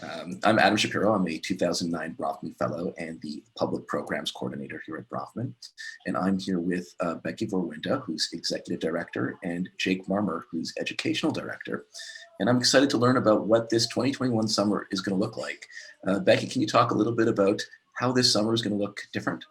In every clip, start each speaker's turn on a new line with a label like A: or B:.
A: I'm Adam Shapiro. I'm a 2009 Bronfman Fellow and the Public Programs Coordinator here at Bronfman. And I'm here with Becky Vorwinda, who's Executive Director, and Jake Marmer, who's Educational Director. And I'm excited to learn about what this 2021 summer is going to look like. Becky, can you talk a little bit about how this summer is going to look different?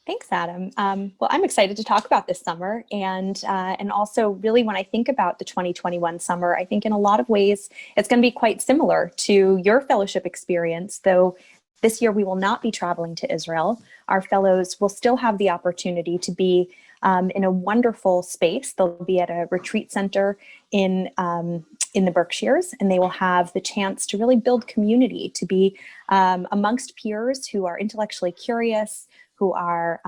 B: Thanks, Adam. Well, I'm excited to talk about this summer, and also really when I think about the 2021 summer, I think in a lot of ways it's going to be quite similar to your fellowship experience, though this year we will not be traveling to Israel. Our fellows will still have the opportunity to be in a wonderful space. They'll be at a retreat center in the Berkshires, and they will have the chance to really build community, to be amongst peers who are intellectually curious, who are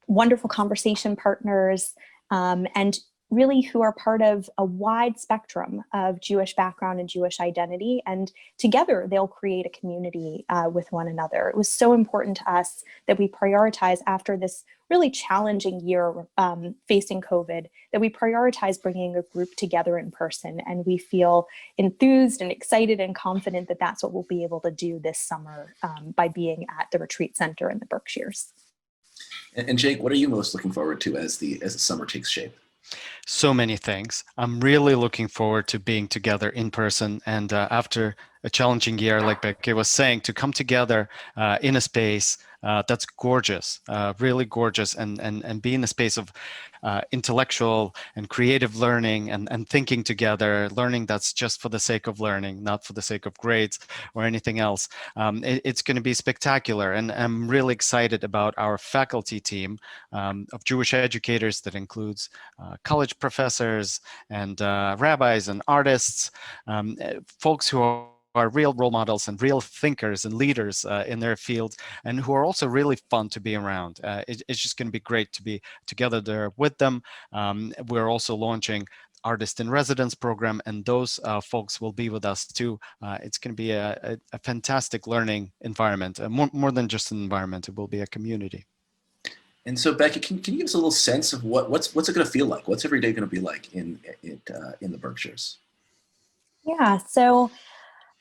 B: wonderful conversation partners, and really who are part of a wide spectrum of Jewish background and Jewish identity. And together they'll create a community with one another. It was so important to us that we prioritize, after this really challenging year facing COVID, that we prioritize bringing a group together in person. And we feel enthused and excited and confident that that's what we'll be able to do this summer by being at the retreat center in the Berkshires.
A: And Jake, what are you most looking forward to as the summer takes shape?
C: So many things. I'm really looking forward to being together in person, and after a challenging year, like Becky was saying, to come together in a space that's gorgeous, really gorgeous, and be in a space of intellectual and creative learning and thinking together, learning that's just for the sake of learning, not for the sake of grades or anything else. It's going to be spectacular, and I'm really excited about our faculty team of Jewish educators that includes college professors and rabbis and artists, folks who are real role models and real thinkers and leaders in their fields, and who are also really fun to be around. It's just going to be great to be together there with them. We're also launching Artist in Residence program, and those folks will be with us too. It's going to be a fantastic learning environment, more than just an environment. It will be a community.
A: And so, Becky, can you give us a little sense of what's it going to feel like? What's every day going to be like in the Berkshires?
B: Yeah, so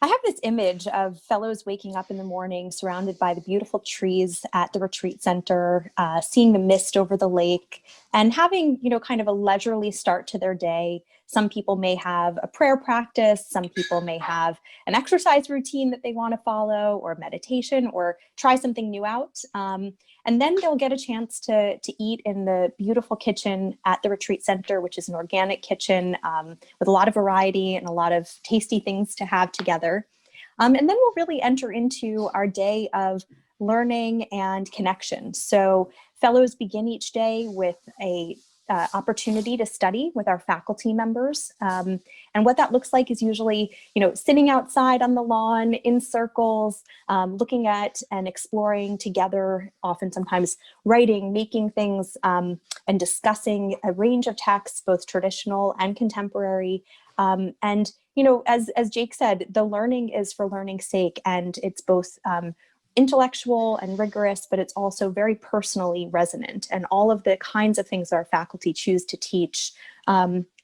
B: I have this image of fellows waking up in the morning surrounded by the beautiful trees at the retreat center, seeing the mist over the lake, and having, kind of a leisurely start to their day. Some people may have a prayer practice, some people may have an exercise routine that they want to follow, or meditation, or try something new out. And then they'll get a chance to eat in the beautiful kitchen at the retreat center, which is an organic kitchen with a lot of variety and a lot of tasty things to have together. And then we'll really enter into our day of learning and connection. So fellows begin each day with a opportunity to study with our faculty members. And what that looks like is usually, sitting outside on the lawn in circles, looking at and exploring together, often sometimes writing, making things, and discussing a range of texts, both traditional and contemporary. And, as Jake said, the learning is for learning's sake, and it's both intellectual and rigorous, but it's also very personally resonant. And all of the kinds of things that our faculty choose to teach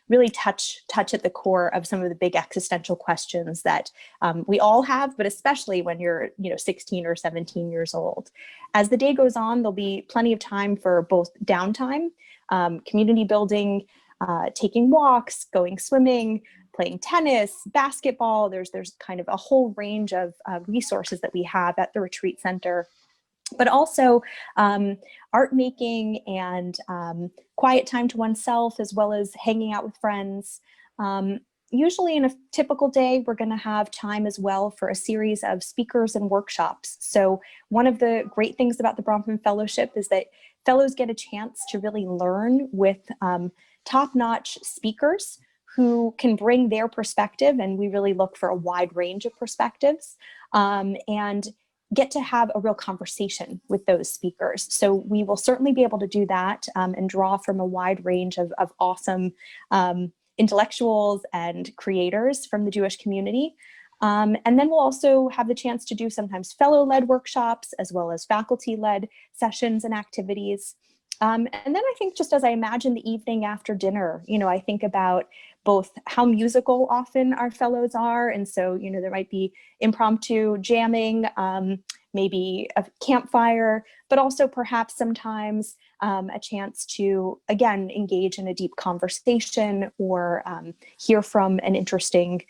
B: really touch at the core of some of the big existential questions that we all have, but especially when you're 16 or 17 years old. As the day goes on, there'll be plenty of time for both downtime, community building, taking walks, going swimming, playing tennis, basketball. There's kind of a whole range of resources that we have at the retreat center, but also art making and quiet time to oneself, as well as hanging out with friends. Usually in a typical day, we're going to have time as well for a series of speakers and workshops. So one of the great things about the Bronfman Fellowship is that fellows get a chance to really learn with top-notch speakers who can bring their perspective, and we really look for a wide range of perspectives, and get to have a real conversation with those speakers. So we will certainly be able to do that and draw from a wide range of awesome intellectuals and creators from the Jewish community. And then we'll also have the chance to do sometimes fellow-led workshops, as well as faculty-led sessions and activities. And then I think, just as I imagine the evening after dinner, I think about both how musical often our fellows are. And so, you know, there might be impromptu jamming, maybe a campfire, but also perhaps sometimes a chance to, again, engage in a deep conversation or hear from an interesting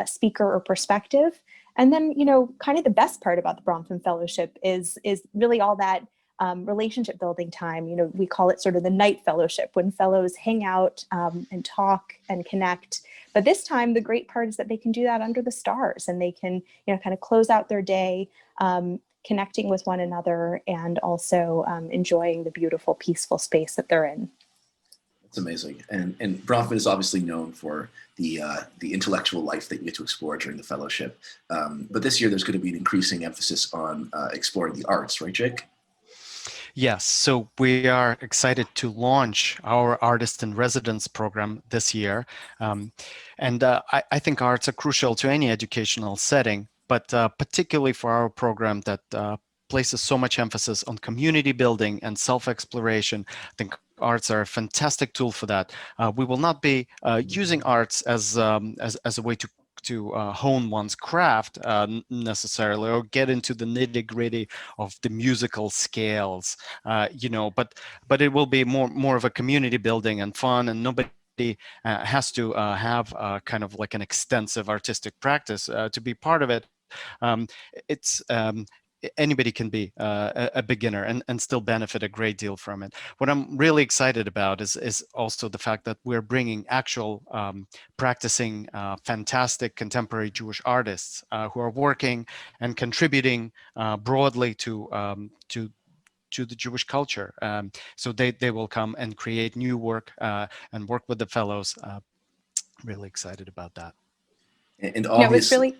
B: speaker or perspective. And then, you know, kind of the best part about the Bronfman Fellowship is really all that relationship building time. You know, we call it sort of the night fellowship, when fellows hang out and talk and connect. But this time, the great part is that they can do that under the stars, and they can, you know, kind of close out their day connecting with one another, and also enjoying the beautiful, peaceful space that they're in.
A: It's amazing. And Bronfman is obviously known for the intellectual life that you get to explore during the fellowship. But this year, there's going to be an increasing emphasis on exploring the arts, right, Jake?
C: Yes, so we are excited to launch our Artist in Residence program this year. I think arts are crucial to any educational setting, but particularly for our program that places so much emphasis on community building and self-exploration. I think arts are a fantastic tool for that. We will not be using arts as a way to hone one's craft necessarily, or get into the nitty-gritty of the musical scales, you know, but it will be more of a community building and fun, and nobody has to have kind of like an extensive artistic practice to be part of it. It's anybody can be a beginner and still benefit a great deal from it. What I'm really excited about is also the fact that we're bringing actual practicing fantastic contemporary Jewish artists who are working and contributing broadly to the Jewish culture. So they will come and create new work and work with the fellows. Really excited about that.
A: And
B: No, it was
A: obviously,
B: really,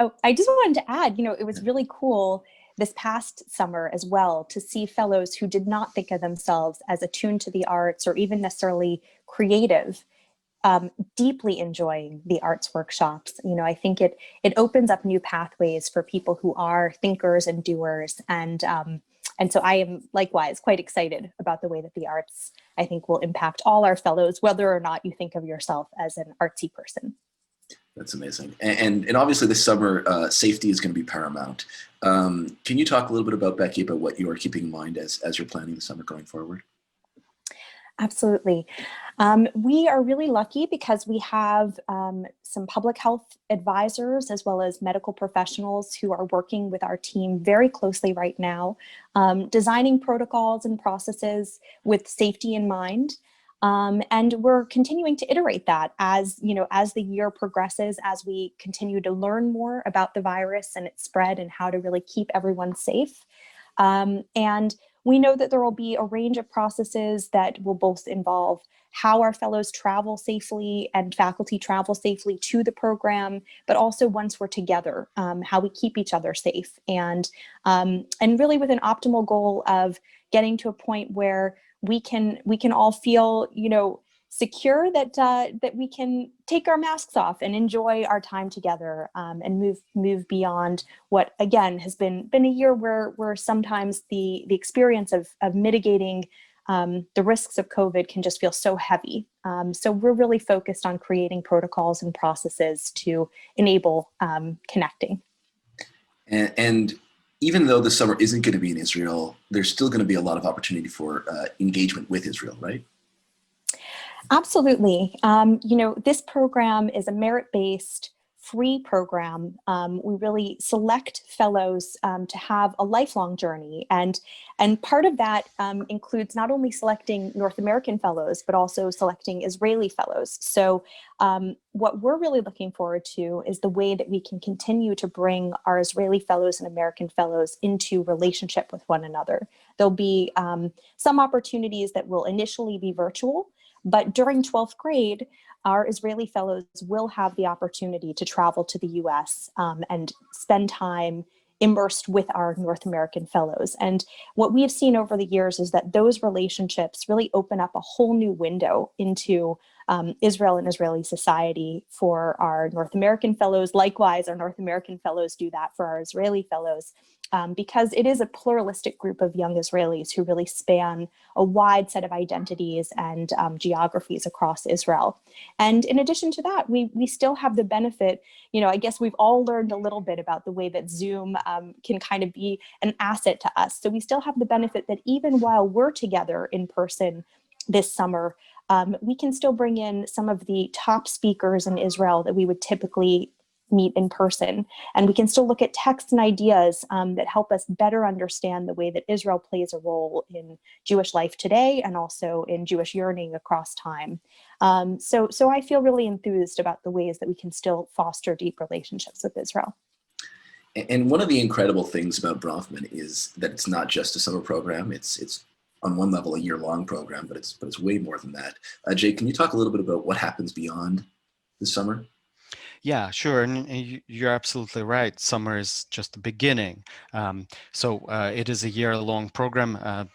B: oh, I just wanted to add, you know, it was really cool this past summer as well to see fellows who did not think of themselves as attuned to the arts or even necessarily creative, deeply enjoying the arts workshops. You know, I think it opens up new pathways for people who are thinkers and doers. And so I am likewise quite excited about the way that the arts, I think, will impact all our fellows, whether or not you think of yourself as an artsy person.
A: that's amazing. And obviously this summer, safety is going to be paramount. Can you talk a little bit about, Becky, about what you are keeping in mind as you're planning the summer going forward?
B: Absolutely. We are really lucky because we have some public health advisors as well as medical professionals who are working with our team very closely right now, designing protocols and processes with safety in mind. And we're continuing to iterate that as, you know, as the year progresses, as we continue to learn more about the virus and its spread and how to really keep everyone safe. And we know that there will be a range of processes that will both involve how our fellows travel safely and faculty travel safely to the program, but also once we're together, how we keep each other safe, and really with an optimal goal of getting to a point where we can all feel, you know, secure that that we can take our masks off and enjoy our time together, and move beyond what again has been a year where sometimes the experience of mitigating the risks of COVID can just feel so heavy. So we're really focused on creating protocols and processes to enable connecting.
A: And even though the summer isn't going to be in Israel, there's still going to be a lot of opportunity for engagement with Israel, right?
B: Absolutely. You know, this program is a merit-based, free program. We really select fellows to have a lifelong journey. And part of that includes not only selecting North American fellows, but also selecting Israeli fellows. So what we're really looking forward to is the way that we can continue to bring our Israeli fellows and American fellows into relationship with one another. There'll be some opportunities that will initially be virtual, but during 12th grade, our Israeli fellows will have the opportunity to travel to the US and spend time immersed with our North American fellows. And what we have seen over the years is that those relationships really open up a whole new window into Israel and Israeli society for our North American fellows. Likewise, our North American fellows do that for our Israeli fellows. because it is a pluralistic group of young Israelis who really span a wide set of identities and geographies across Israel. And in addition to that, we still have the benefit, I guess we've all learned a little bit about the way that Zoom can kind of be an asset to us. So we still have the benefit that even while we're together in person this summer, we can still bring in some of the top speakers in Israel that we would typically meet in person. And we can still look at texts and ideas that help us better understand the way that Israel plays a role in Jewish life today and also in Jewish yearning across time. So I feel really enthused about the ways that we can still foster deep relationships with Israel.
A: And one of the incredible things about Bronfman is that it's not just a summer program. It's on one level a year-long program, but it's way more than that. Jake, can you talk a little bit about what happens beyond the summer?
C: Yeah, sure. And you're absolutely right. Summer is just the beginning. So it is a year-long program, a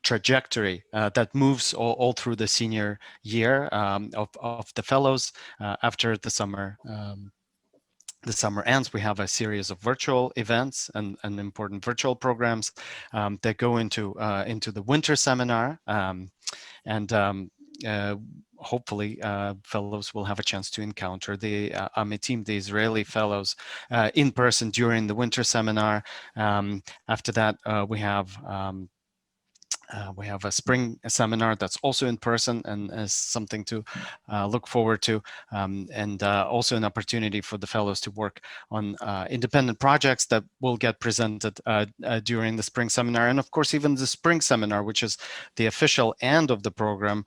C: trajectory that moves all through the senior year of the fellows. After the summer ends, we have a series of virtual events and important virtual programs that go into the winter seminar. Hopefully, fellows will have a chance to encounter the Amitim, the Israeli fellows, in person during the winter seminar. After that, we have a spring seminar that's also in person and is something to look forward to, and also an opportunity for the fellows to work on independent projects that will get presented during the spring seminar. And of course, even the spring seminar, which is the official end of the program,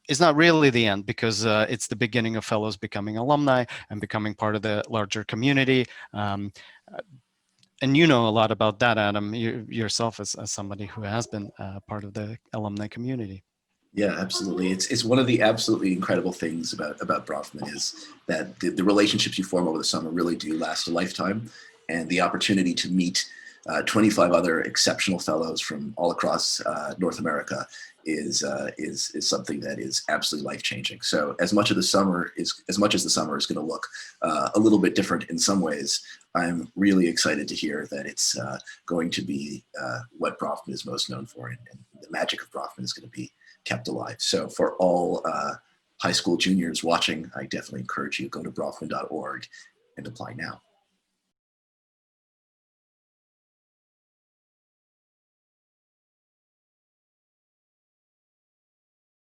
C: is not really the end, because it's the beginning of fellows becoming alumni and becoming part of the larger community. And you know a lot about that, Adam, yourself as somebody who has been part of the alumni community.
A: Yeah, absolutely. It's one of the absolutely incredible things about Bronfman is that the relationships you form over the summer really do last a lifetime, and the opportunity to meet 25 other exceptional fellows from all across North America is something that is absolutely life-changing. So as much as the summer is going to look a little bit different in some ways, I'm really excited to hear that it's going to be what Bronfman is most known for, and the magic of Bronfman is going to be kept alive. So for all high school juniors watching, I definitely encourage you to go to bronfman.org and apply now.